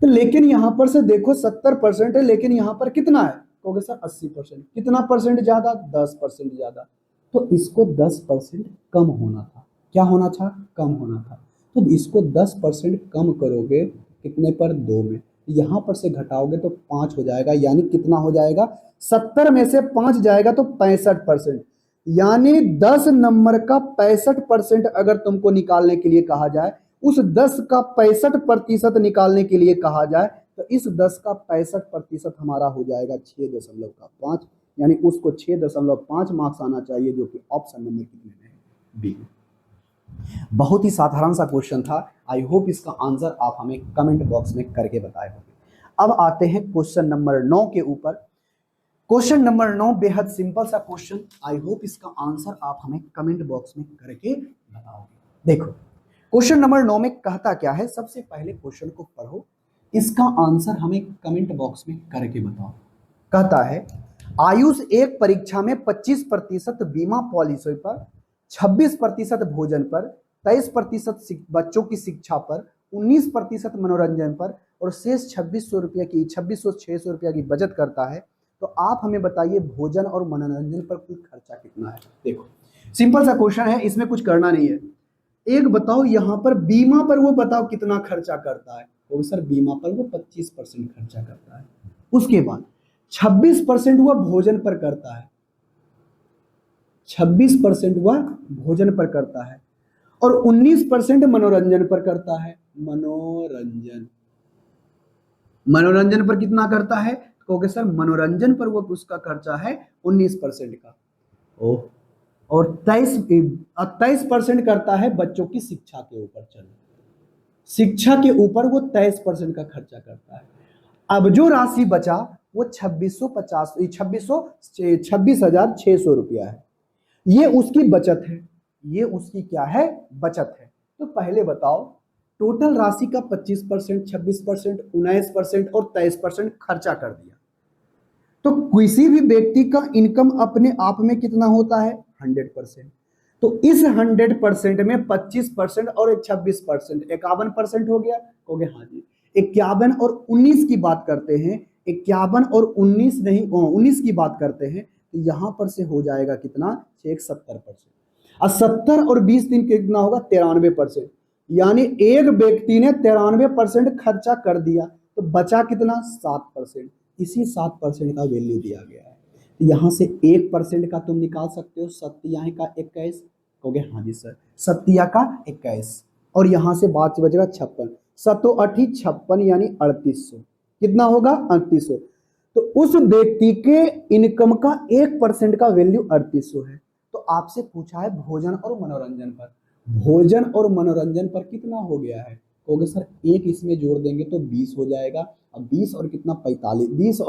तो लेकिन यहां पर से देखो 70% है, लेकिन यहां पर कितना है? कहोगे सर 80%। कितना परसेंट ज्यादा? 10% ज्यादा। तो इसको 10% कम होना था। क्या होना था? कम होना था। तो इसको 10% कम करोगे कितने पर? 2 में। यहां पर से घटाओगे तो 5 हो जाएगा, यानी कितना हो जाएगा? 70 में से 5 जाएगा तो 65%। यानी 10 नंबर का 65% अगर तुमको निकालने के लिए कहा जाए, उस 10 का 65% निकालने के लिए कहा जाए, तो इस 10 का 65% हमारा हो जाएगा 6.5, यानी उसको 6.5 मार्क्स आना चाहिए, जो कि ऑप्शन नंबर कितने में है? बी। बहुत ही साधारण सा क्वेश्चन था। आई होप इसका आंसर आप हमें कमेंट बॉक्स में करके बताए होंगे। अब आते हैं क्वेश्चन नंबर 9 के ऊपर। क्वेश्चन नंबर 9 बेहद सिंपल सा क्वेश्चन। आई होप इसका आंसर आप हमें कमेंट बॉक्स में करके बताओगे। देखो, क्वेश्चन नंबर 9 में कहता क्या है? सबसे पहले क्वेश्चन को पढ़ो, इसका आंसर हमें कमेंट बॉक्स में करके बताओ। कहता है आयुष एक परीक्षा में 25% बीमा पॉलिसी पर, 26% भोजन पर, 23% बच्चों की शिक्षा पर, 19% मनोरंजन पर, और शेष 2600 रुपया की बचत करता है। तो आप हमें बताइए भोजन और मनोरंजन पर कुल खर्चा कितना है? देखो, सिंपल सा क्वेश्चन है, इसमें कुछ करना नहीं है। एक बताओ यहां पर बीमा पर वो बताओ कितना खर्चा करता है? तो सर बीमा पर वो 25% खर्चा करता है। उसके बाद 26% वह भोजन पर करता है, 26% वह भोजन पर करता है, और 19% मनोरंजन पर करता है। मनोरंजन, मनोरंजन पर कितना करता है? कहोगे सर मनोरंजन पर वो उसका खर्चा है 19% का। ओह, और 23% करता है बच्चों की शिक्षा के ऊपर। चलो, शिक्षा के ऊपर वो 23% का खर्चा करता है। अब जो राशि बचा वो 26,600 रुपया है। ये उसकी बचत है, ये उसकी क्या है? बचत है। तो पहले बताओ, टोटल राशि का 25%, 26%, 19% और 23% खर्चा कर दिया, तो किसी भी व्यक्ति का इनकम अपने आप में कितना होता है? 100%। तो इस 100% में 25% और 26%, 51% हो गया। कहोगे हाँ जी। 51 और 19 की बात करते हैं, 51 और 19 नहीं, 19 की बात करते हैं, तो यहां पर से हो जाएगा कितना? 70%। और 70 और 20 दिन कितना होगा? 93%। यानी एक व्यक्ति ने 93% खर्चा कर दिया, तो बचा कितना? 7%। इसी 7% का वैल्यू दिया गया है। तो यहां से 1% का तुम निकाल सकते हो, सत्तिया का 21। कहोगे हाँ जी सर, सत्तिया का 21, और यहां से बात बचेगा 56। 7 यानी 3800। कितना होगा? 3800। तो उस व्यक्ति के इनकम का 1% का वैल्यू 3800 है। तो आपसे पूछा है भोजन और मनोरंजन पर, भोजन और मनोरंजन पर कितना हो गया है? कहोगे सर एक इसमें जोड़ देंगे तो 20 हो जाएगा। अब 20 और कितना? 45।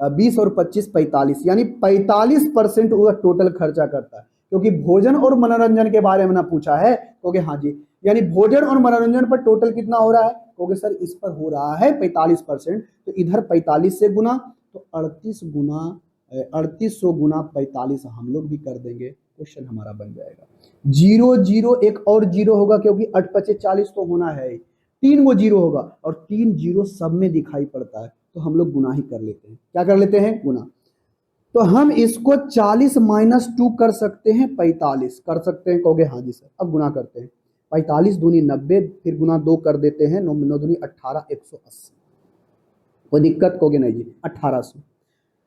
20 और 25 45, यानी 45% वो टोटल खर्चा करता है। क्योंकि भोजन और मनोरंजन के बारे में ना पूछा है। कहोगे हाँ जी, यानी भोजन और मनोरंजन पर टोटल कितना हो रहा है? कहोगे सर इस पर हो रहा है 45%। तो इधर 45 से गुना, तो 3800 गुना 45 हम लोग भी कर देंगे, क्वेश्चन हमारा बन जाएगा। 0 0 एक और 0 होगा, क्योंकि 8 5 40 तो होना है, 3 वो 0 होगा, और 3 0 सब में दिखाई पड़ता है, तो हम लोग गुना ही कर लेते हैं। क्या कर लेते हैं? गुना। तो हम इसको 40 माइनस 2 कर सकते हैं 45 कर सकते हैं। कहोगे हाँ जी सर। अब गुना करते हैं, 45 दूनी 90, फिर गुना 2 कर देते हैं, 9 9 दूनी 18, 180। कोई दिक्कत? कहोगे नहीं जी। 1800।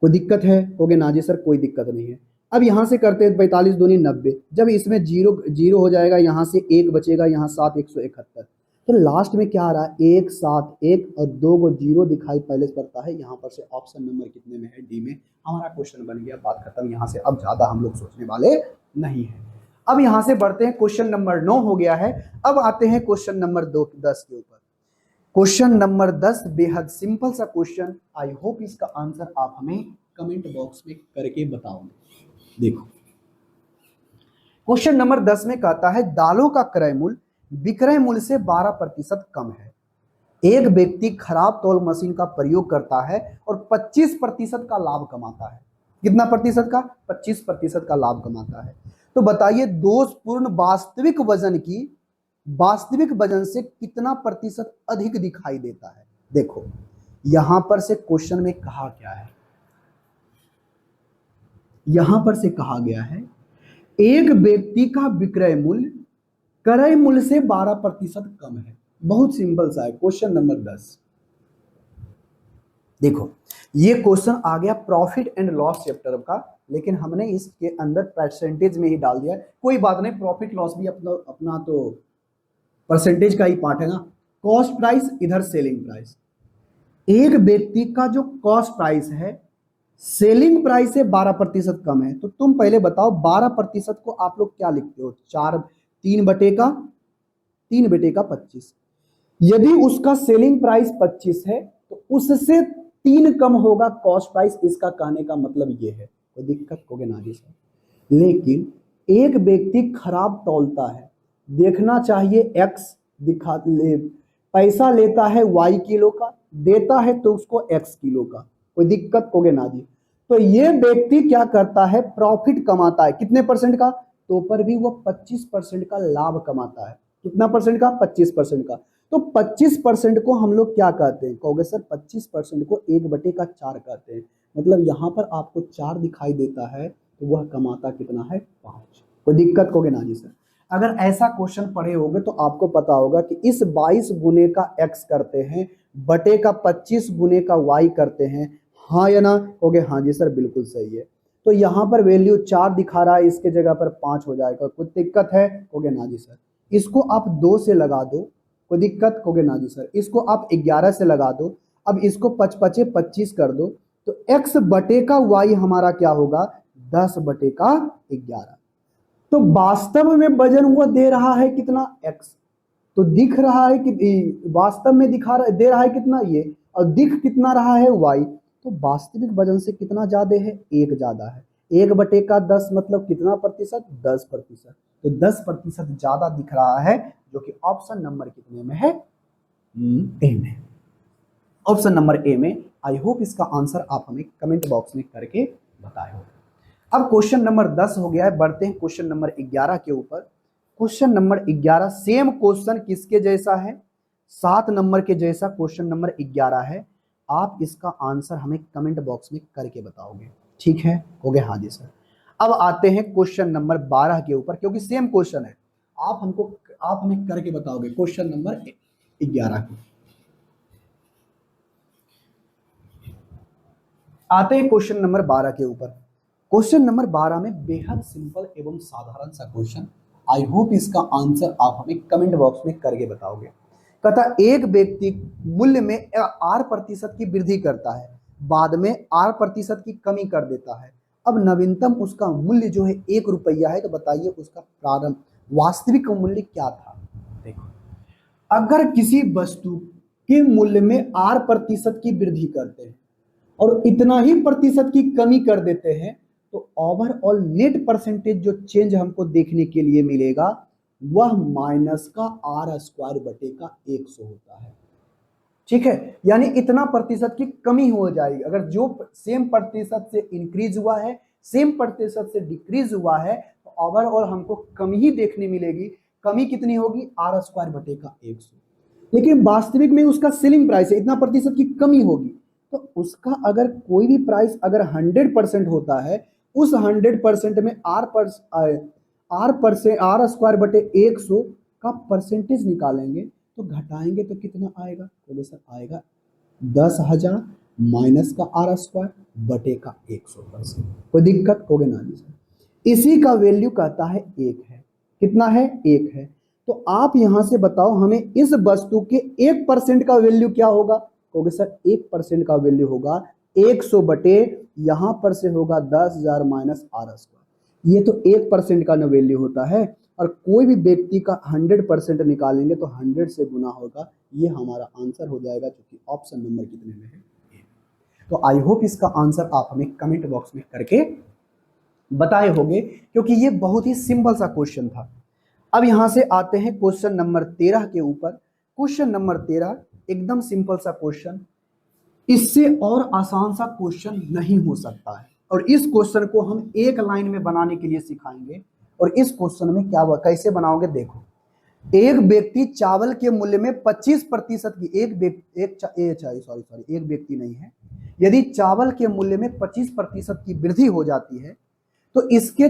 कोई दिक्कत है? कहोगे ना जी सर कोई दिक्कत नहीं है। अब यहां से करते हैं 45 दूनी 90, जब इसमें जीरो जीरो हो जाएगा, यहां से 1 बचेगा, यहाँ 7 171। तो लास्ट में क्या आ रहा है? 1 7 1 और 2 को 0 दिखाई पहले से पड़ता है। यहाँ पर से ऑप्शन नंबर कितने में है? डी में। हमारा क्वेश्चन बन गया, बात खत्म। यहाँ से अब ज्यादा हम लोग सोचने वाले नहीं है। अब यहां से बढ़ते हैं, क्वेश्चन नंबर 9 हो गया है। अब आते हैं क्वेश्चन नंबर 10 के ऊपर। क्वेश्चन नंबर 10 बेहद सिंपल सा क्वेश्चन। आई होप इसका आंसर आप हमें कमेंट बॉक्स में करके बताओगे। देखो, क्वेश्चन नंबर 10 में कहता है दालों का क्रय मूल्य विक्रय मूल्य से 12% कम है। एक व्यक्ति खराब तौल मशीन का प्रयोग करता है और 25% का लाभ कमाता है। कितना प्रतिशत का? 25% का लाभ कमाता है। तो बताइए दोषपूर्ण वास्तविक वजन से कितना प्रतिशत अधिक दिखाई देता है? देखो, यहां पर से क्वेश्चन में कहा क्या है? यहां पर से कहा गया है एक व्यक्ति का विक्रय मूल्य क्रय मूल्य से 12% कम है। बहुत सिंपल सा है क्वेश्चन नंबर 10। देखो, ये क्वेश्चन आ गया प्रॉफिट एंड लॉस चैप्टर का, लेकिन हमने इसके अंदर परसेंटेज में ही डाल दिया। कोई बात नहीं, प्रॉफिट लॉस भी अपना तो परसेंटेज का ही पार्ट है ना। कॉस्ट प्राइस, इधर सेलिंग प्राइस। एक व्यक्ति का जो कॉस्ट प्राइस है सेलिंग प्राइस से 12% कम है। तो तुम पहले बताओ 12% को आप लोग क्या लिखते हो? 3 बटे का 25। यदि उसका सेलिंग प्राइस 25 है तो उससे 3 कम होगा कॉस्ट प्राइस। इसका कहने का मतलब ये है। कोई दिक्कत? होगे ना जी सर। लेकिन एक व्यक्ति खराब तौलता है, देखना चाहिए एक्स पैसा लेता है वाई किलो का, देता है तो उसको एक्स किलो का। कोई दिक्कत? होगे ना जी। तो ये व्यक्ति क्या करता है? प्रॉफिट कमाता है कितने परसेंट का? तो पर भी वो 25% का लाभ कमाता है। कितना परसेंट का? 25% का। तो 25% को हम लोग क्या कहते हैं? कहोगे सर 25% को 1/4 कहते हैं। मतलब यहां पर आपको 4 दिखाई देता है, तो वह कमाता कितना है? 5। कोई दिक्कत? होगे ना जी सर। अगर ऐसा क्वेश्चन पढ़े होगे तो आपको पता होगा कि इस 22 गुने का x करते हैं, बटे का 25 गुने का y करते हैं, हाँ या ना? कहोगे हाँ जी सर बिल्कुल सही है। तो यहाँ पर वैल्यू 4 दिखा रहा है, इसके जगह पर 5 हो जाएगा, कोई दिक्कत है? कहोगे ना जी सर। इसको आप 2 से लगा दो, कोई दिक्कत? कहोगे ना जी सर। इसको आप 11 से लगा दो, अब इसको 5 पचे 25 कर दो, तो x बटे का y हमारा क्या होगा? 10 बटे का 11। तो वास्तव में वजन हुआ दे रहा है कितना? x। तो दिख रहा है कि वास्तव में दिखा रहा दे रहा है कितना ये, और दिख कितना रहा है? y। तो वास्तविक वजन से कितना ज्यादा है? 1 ज्यादा है। 1 बटे का 10 मतलब कितना प्रतिशत? 10%। तो 10% ज्यादा दिख रहा है, जो कि ऑप्शन नंबर कितने में है? ए में। ऑप्शन नंबर ए में। आई होप इसका आंसर आप हमें कमेंट बॉक्स में करके बताए हो। अब क्वेश्चन नंबर 10 हो गया है, बढ़ते हैं क्वेश्चन नंबर 11 के ऊपर। क्वेश्चन नंबर 11 सेम क्वेश्चन किसके जैसा है? 7 नंबर के जैसा क्वेश्चन नंबर 11 है। आप इसका आंसर हमें कमेंट बॉक्स में करके बताओगे, ठीक है? हो गया हाँ जी सर। अब आते हैं क्वेश्चन नंबर 12 के ऊपर, क्योंकि सेम क्वेश्चन है। आप हमें करके बताओगे क्वेश्चन नंबर 11 को। आते हैं क्वेश्चन नंबर 12 के ऊपर। क्वेश्चन नंबर 12 में बेहद सिंपल एवं साधारण सा क्वेश्चन। आई होप इसका आंसर आप हमें कमेंट बॉक्स में करके बताओगे। कहता एक व्यक्ति मूल्य में 8% की वृद्धि करता है, बाद में 8% की कमी कर देता है। अब नवीनतम उसका मूल्य जो है 1 रुपया है, तो बताइए उसका प्रारंभ वास्तविक मूल्य क्या था? देखो, अगर किसी वस्तु के मूल्य में 8% की वृद्धि करते हैं और इतना ही प्रतिशत की कमी कर देते हैं, तो ओवरऑल नेट परसेंटेज जो चेंज हमको देखने के लिए मिलेगा वह माइनस का r² बटे का 100 होता है, ठीक है? यानी इतना प्रतिशत की कमी हो जाएगी। अगर जो सेम प्रतिशत से इंक्रीज हुआ है, सेम प्रतिशत से डिक्रीज हुआ है, तो ओवरऑल हमको कमी ही देखने मिलेगी। कमी कितनी होगी? r² बटे का 100। लेकिन वास्तविक में उसका सेलिंग प्राइस है, इतना प्रतिशत की कमी होगी, तो उसका अगर कोई भी प्राइस अगर 100% होता है, उस 100% में r² बटे 100 का परसेंटेज निकालेंगे, तो घटाएंगे तो कितना आएगा? तो सर आएगा 10,000 माइनस का r² बटे का 100%। कोई दिक्कत? होगे ना जी सर। इसी का वैल्यू कहता है 1 है। कितना है? 1 है। तो आप यहां से बताओ हमें इस वस्तु के 1% का वैल्यू क्या होगा? कहोगे सर 1% का वैल्यू होगा 100 बटे, यहां पर से होगा 10,000 माइनस r²। ये तो 1% का वैल्यू होता है, और कोई भी व्यक्ति का 100% निकालेंगे तो 100 से गुना होगा। ये हमारा आंसर हो जाएगा, जो कि ऑप्शन नंबर कितने में है? तो आई होप इसका आंसर आप हमें कमेंट बॉक्स में करके बताए होंगे, क्योंकि ये बहुत ही सिंपल सा क्वेश्चन था। अब यहां से आते हैं क्वेश्चन नंबर 13 के ऊपर। क्वेश्चन नंबर 13 एकदम सिंपल सा क्वेश्चन, इससे और आसान सा क्वेश्चन नहीं हो सकता है। और इस क्वेश्चन को हम एक लाइन में बनाने के लिए सिखाएंगे। और इस क्वेश्चन में क्या कैसे बनाओगे? देखो, एक व्यक्ति चावल के मूल्य में 25% की एक व्यक्ति नहीं है, यदि चावल के मूल्य में 25% की वृद्धि हो जाती है, तो इसके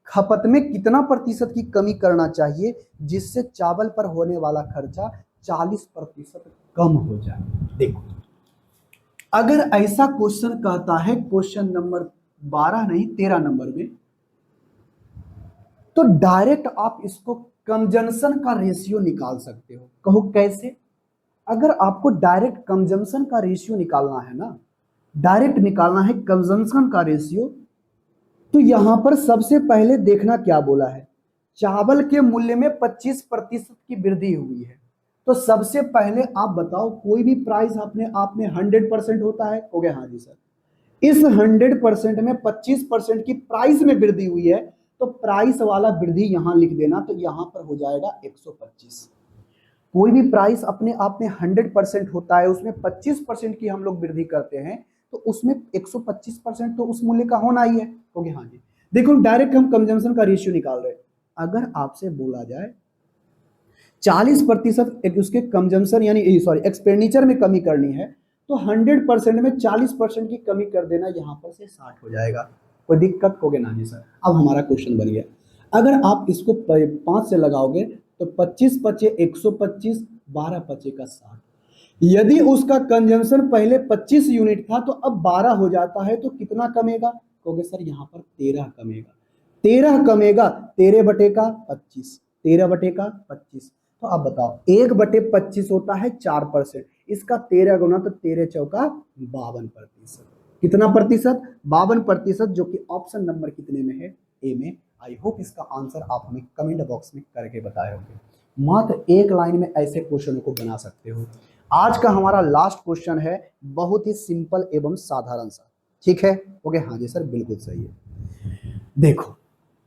खपत में कितना प्रतिशत की कमी करना चाहिए, जिससे चावल पर होने वाला खर्चा 40% कम हो जाए? देखो, अगर ऐसा क्वेश्चन कहता है क्वेश्चन नंबर 12 नहीं 13 नंबर में, तो डायरेक्ट आप इसको कंजम्पशन का रेशियो निकाल सकते हो। कहो कैसे? अगर आपको डायरेक्ट कंजम्पशन का रेशियो निकालना है ना, डायरेक्ट निकालना है कंजम्पशन का रेशियो, तो यहां पर सबसे पहले देखना क्या बोला है? चावल के मूल्य में 25% की वृद्धि हुई है। तो सबसे पहले आप बताओ, कोई भी प्राइस अपने आप में 100% होता है? हो गया हाँ जी सर। इस 100% में 25% की प्राइस में वृद्धि हुई है, तो प्राइस वाला वृद्धि यहां लिख देना, तो यहां पर हो जाएगा 125। कोई भी प्राइस अपने आप में 100% होता है, उसमें 25% की हम लोग वृद्धि करते हैं, तो उसमें 125% तो उस मूल्य का होना ही है। ओके हाँ जी। देखो, डायरेक्ट हम कंजम्पशन का रेशियो निकाल रहे हैं। अगर आपसे बोला जाए 40% उसके कंजम्पशन यानी सॉरी एक्सपेंडिचर में कमी करनी है, तो 100% में 40% की कमी कर देना, यहां पर से 60 हो जाएगा। कोई दिक्कत? होगे ना जी सर। अब हमारा क्वेश्चन बन गया, अगर आप इसको 5 से लगाओगे तो 25 पचे 125, 12 पचे का 60। यदि उसका कंजम्पशन पहले 25 यूनिट था तो अब 12 हो जाता है तो कितना कमेगा? कहोगे सर यहाँ पर 13 कमेगा। 13 कमेगा, 13/25, 13/25। तो अब बताओ 1/25 होता है 4%, इसका 13 गुना तो 13 चौका 52%। कितना प्रतिशत? 52%, जो कि ऑप्शन नंबर कितने में है? ए में। आई होप इसका आंसर आप हमें कमेंट बॉक्स में करके बताए होंगे। मात्र एक लाइन में ऐसे क्वेश्चन को बना सकते हो। आज का हमारा लास्ट क्वेश्चन है, बहुत ही सिंपल एवं साधारण सा। ठीक है? ओके, हाँ जी सर, बिल्कुल सही है। देखो,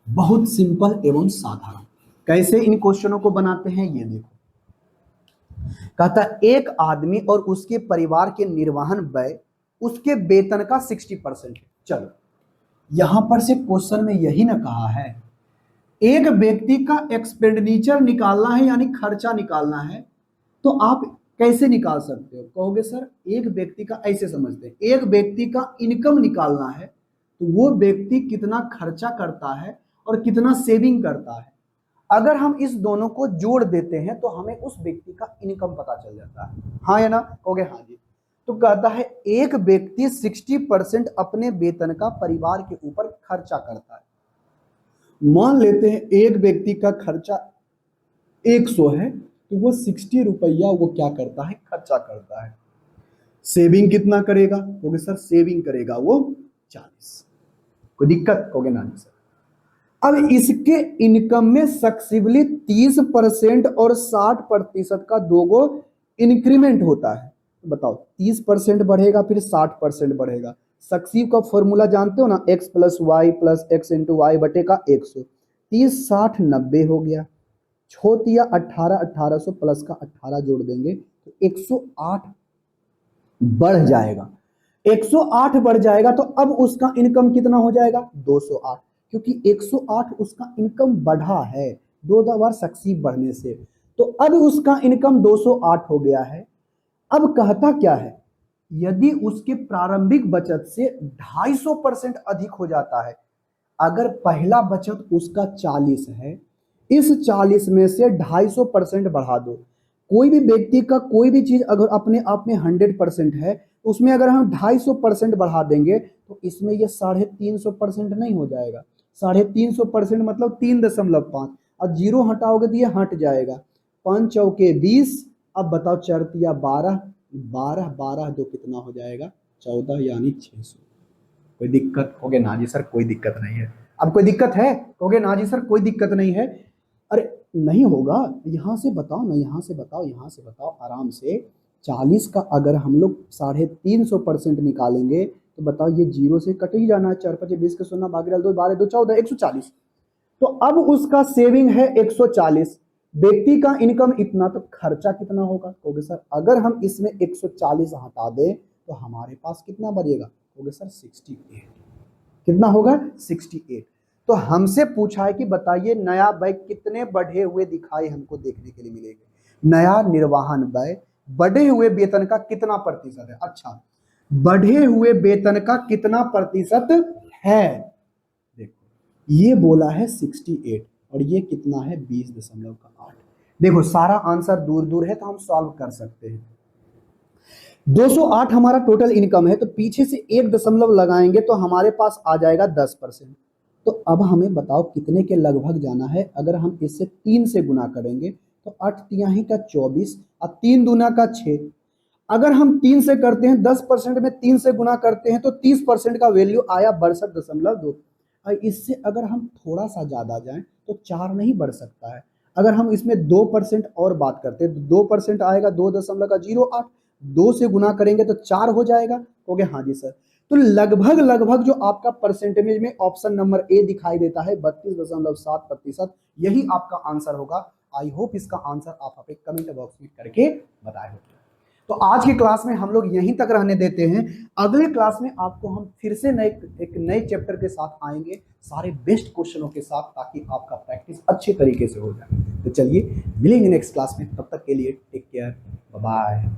बहुत सिंपल एवं साधारण। कैसे इन क्वेश्चनों को बनाते हैं ये देखो। कहता एक आदमी और उसके परिवार के निर्वहन व्यय उसके वेतन का 60% है। चलो, यहां पर से क्वेश्चन में यही ना कहा है, एक व्यक्ति का एक्सपेंडिचर निकालना है यानी खर्चा निकालना है, तो आप कैसे निकाल सकते हो? कहोगे सर एक व्यक्ति का, ऐसे समझते हैं, एक व्यक्ति का इनकम निकालना है तो वो व्यक्ति कितना खर्चा करता है और कितना सेविंग करता है। अगर हम इस दोनों को जोड़ देते हैं तो हमें उस व्यक्ति का इनकम पता चल जाता है। हाँ या ना? कहोगे हाँ जी। तो कहता है एक व्यक्ति 60% अपने वेतन का परिवार के ऊपर खर्चा करता है। मान लेते हैं एक व्यक्ति का खर्चा 100 है तो वो 60 रुपया वो क्या करता है? खर्चा करता है। सेविंग कितना करेगा? कहोगे सर सेविंग करेगा वो 40। कोई दिक्कत? कहोगे ना सर। अब इसके इनकम में सक्सेसिवली 30% और 60% का दोगो इंक्रीमेंट होता है। बताओ 30% बढ़ेगा फिर 60% बढ़ेगा। सक्सेसिव का फॉर्मूला जानते हो ना, x plus y plus x into y बटे का 100। 30 60 90 हो गया। छोटिया 18 1800 प्लस का 18 जोड़ देंगे तो 108 बढ़ जाएगा। 108 बढ़ जाएगा तो अब उसका इनकम कितना हो जाएगा? 208, क्योंकि 108 उसका इनकम बढ़ा है 2 बार सक्सेसिव बढ़ने से, तो अब उसका इनकम 208 हो गया है। अब कहता क्या है, यदि उसके प्रारंभिक बचत से 250% अधिक हो जाता है। अगर पहला बचत उसका 40 है, इस 40 में से 250% बढ़ा दो। कोई भी व्यक्ति का कोई भी चीज अगर अपने आप में 100% है, उसमें अगर हम 250% बढ़ा देंगे तो इसमें ये 350% नहीं हो जाएगा। 350% मतलब 3.5, और जीरो हटाओगे तो ये हट जाएगा। 5 चौके 20। अब बताओ चरतिया 12, 12 12 दो कितना हो जाएगा? 14, यानी 600। कोई दिक्कत? कहोगे ना जी सर कोई दिक्कत नहीं है। अब कोई दिक्कत है? कहोगे ना जी सर कोई दिक्कत नहीं है। अरे नहीं होगा, यहां से बताओ ना, यहां से बताओ, यहां से बताओ आराम से। 40 का अगर हम लोग 350% निकालेंगे तो बताओ ये जीरो से कट ही जाना है। 4 5 20 के 0 भाग 2 12 2 14, 140। तो अब उसका सेविंग है 140, व्यक्ति का इनकम इतना, तो खर्चा कितना होगा? कहोगे सर अगर हम इसमें 140 हटा दें तो हमारे पास कितना बचेगा? कहोगे सर 68। कितना होगा? 68। तो हमसे पूछा है कि बताइए नया व्यय कितने बढ़े हुए दिखाई हमको देखने के लिए मिलेंगे। नया निर्वहन व्यय बढ़े हुए वेतन का कितना प्रतिशत है? अच्छा, बढ़े हुए वेतन का कितना प्रतिशत है? देखो ये बोला है 68 और ये कितना है? 20.8। देखो सारा आंसर दूर दूर है तो हम सॉल्व कर सकते हैं। 208 हमारा टोटल इनकम है तो पीछे से 1 दशमलव लगाएंगे तो हमारे पास आ जाएगा 10%। तो अब हमें बताओ कितने के लगभग जाना है? अगर हम इससे 3 से गुना करेंगे तो 8 तिहाई का 24 और 3 दूना का 6। अगर हम 3 से करते हैं 10% में 3 से गुना करते हैं तो 30% का वैल्यू आया 62.2। और इससे अगर हम थोड़ा सा ज्यादा जाएं तो 4 नहीं बढ़ सकता है। अगर हम इसमें 2% और बात करते हैं तो 2% आएगा 2.08। 2 से गुना करेंगे तो 4 हो जाएगा। कहोगे हाँ जी सर। तो लगभग लगभग जो आपका परसेंटेज में ऑप्शन नंबर ए दिखाई देता है 32.7%, यही आपका आंसर होगा। आई होप इसका आंसर आप अपने कमेंट बॉक्स में करके बताए होंगे। तो आज की क्लास में हम लोग यहीं तक रहने देते हैं। अगले क्लास में आपको हम फिर से एक नए चैप्टर के साथ आएंगे, सारे बेस्ट क्वेश्चनों के साथ, ताकि आपका प्रैक्टिस अच्छे तरीके से हो जाए। तो चलिए मिलेंगे नेक्स्ट क्लास में, तब तक के लिए टेक केयर, बाय बाय।